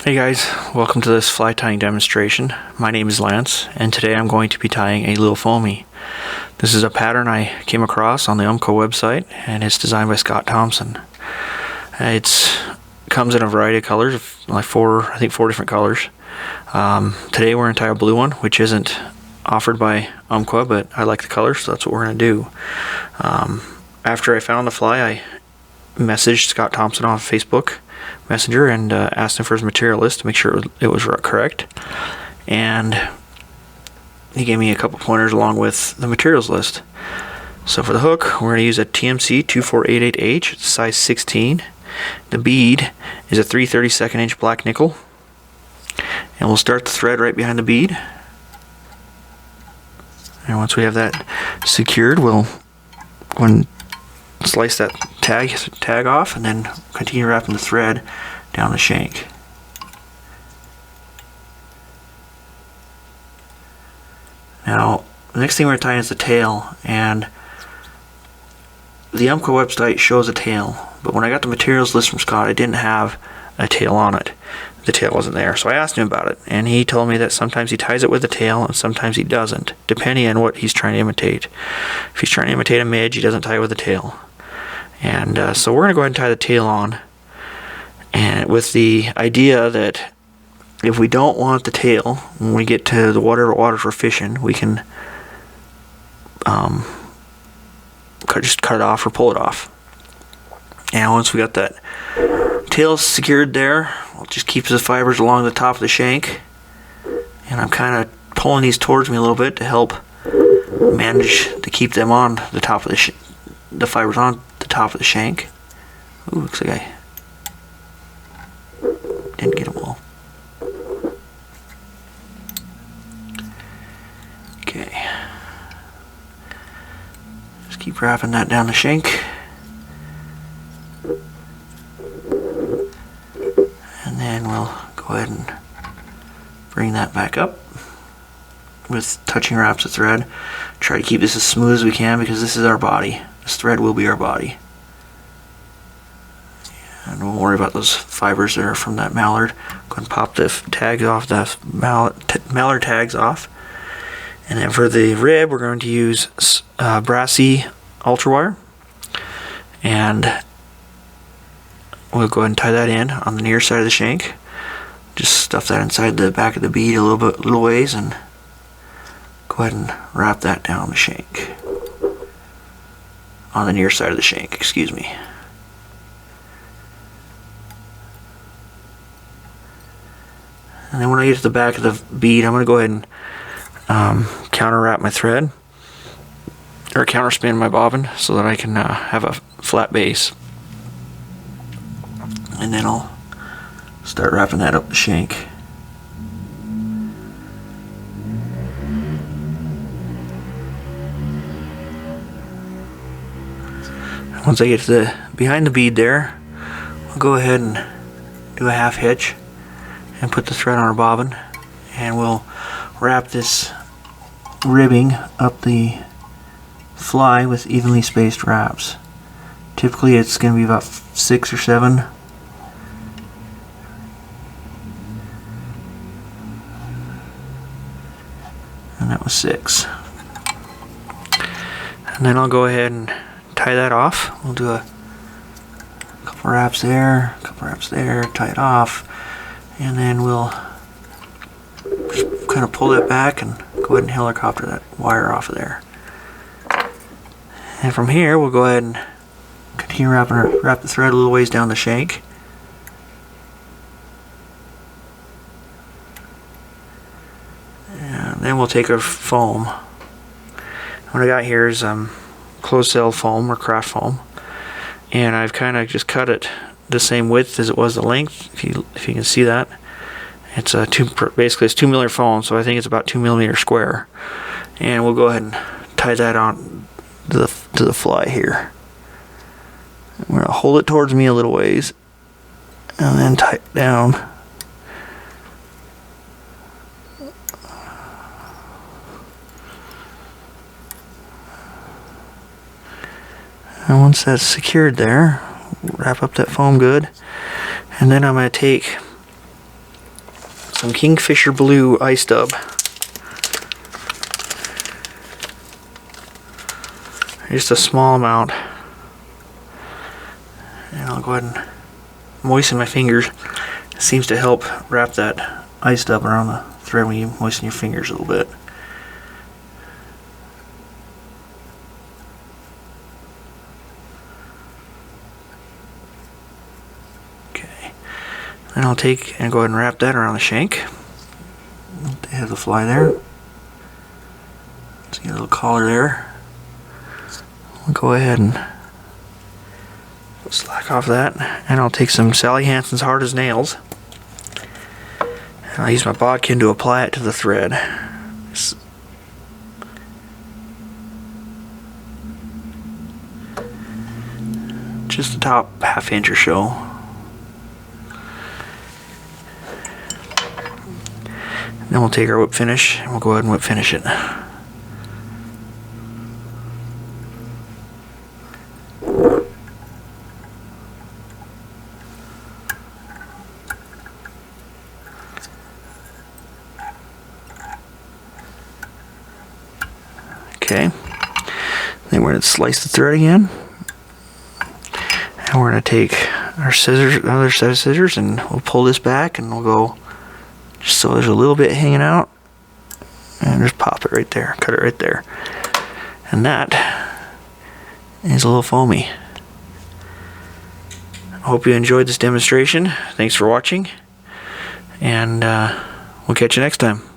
Hey guys, welcome to this fly tying demonstration. My name is Lance, and today I'm going to be tying a LIL FOAMY. This is a pattern I came across on the UMCO website, and it's designed by Scott Thompson. It comes in a variety of colors, like four different colors. Today we're going to tie a blue one, which isn't offered by UMCO, but I like the color, so that's what we're going to do. After I found the fly, I messaged Scott Thompson on Facebook Messenger and asked him for his material list to make sure it was correct, and he gave me a couple pointers along with the materials list. So for the hook, we're going to use a TMC 2488H, it's size 16. The bead is a 3/32 inch black nickel, and we'll start the thread right behind the bead. And once we have that secured, we'll go and slice that tag off, and then continue wrapping the thread down the shank. Now, the next thing we're tying is the tail, and the UMCO website shows a tail, but when I got the materials list from Scott, it didn't have a tail on it. The tail wasn't there, so I asked him about it, and he told me that sometimes he ties it with the tail and sometimes he doesn't, depending on what he's trying to imitate. If he's trying to imitate a midge, he doesn't tie it with the tail. And so we're going to go ahead and tie the tail on, and with the idea that if we don't want the tail, when we get to the waters we're fishing, we can just cut it off or pull it off. And once we got that tail secured there, we'll just keep the fibers along the top of the shank, and I'm kind of pulling these towards me a little bit to help manage to keep them on the top of the fibers on the top of the shank. Ooh, looks like I didn't get them all. Okay, just keep wrapping that down the shank, and then we'll go ahead and bring that back up with touching wraps of thread. Try to keep this as smooth as we can because this is our body. This thread will be our body. And don't worry about those fibers that are from that mallard. Go ahead and pop the tags off, the mallard tags off. And then for the rib, we're going to use brassy ultra wire. And we'll go ahead and tie that in on the near side of the shank. Just stuff that inside the back of the bead a little ways, and go ahead and wrap that down the shank. On the near side of the shank, excuse me. And then when I get to the back of the bead, I'm going to go ahead and counter wrap my thread, or counter spin my bobbin, so that I can have a flat base. And then I'll start wrapping that up the shank. Once I get to the behind the bead there, I'll go ahead and do a half hitch and put the thread on our bobbin, and we'll wrap this ribbing up the fly with evenly spaced wraps. Typically it's going to be about 6 or 7. And that was 6. And then I'll go ahead and tie that off. We'll do a couple wraps there, a couple wraps there, tie it off, and then we'll just kind of pull that back and go ahead and helicopter that wire off of there. And from here, we'll go ahead and continue wrap the thread a little ways down the shank. And then we'll take our foam. What I got here is closed cell foam or craft foam, and I've kind of just cut it the same width as it was the length, if you can see that. It's basically it's 2mm foam, so I think it's about 2mm square, and we'll go ahead and tie that on to the fly here. I'm going to hold it towards me a little ways and then tie it down. And once that's secured there, wrap up that foam good, and then I'm going to take some Kingfisher Blue ice dub. Just a small amount. And I'll go ahead and moisten my fingers. It seems to help wrap that ice dub around the thread when you moisten your fingers a little bit. Okay. Then I'll take and go ahead and wrap that around the shank. Have the fly there. Let's get a little collar there. I'll go ahead and slack off that, and I'll take some Sally Hansen's Hard as Nails, and I'll use my bodkin to apply it to the thread. Just the top ½ inch or so. Then we'll take our whip finish and we'll go ahead and whip finish it. Okay, then we're going to slice the thread again, and we're going to take our scissors, another set of scissors, and we'll pull this back, and we'll go just so there's a little bit hanging out, and just pop it right there, cut it right there, and that is a LIL FOAMY. I hope you enjoyed this demonstration. Thanks for watching, and we'll catch you next time.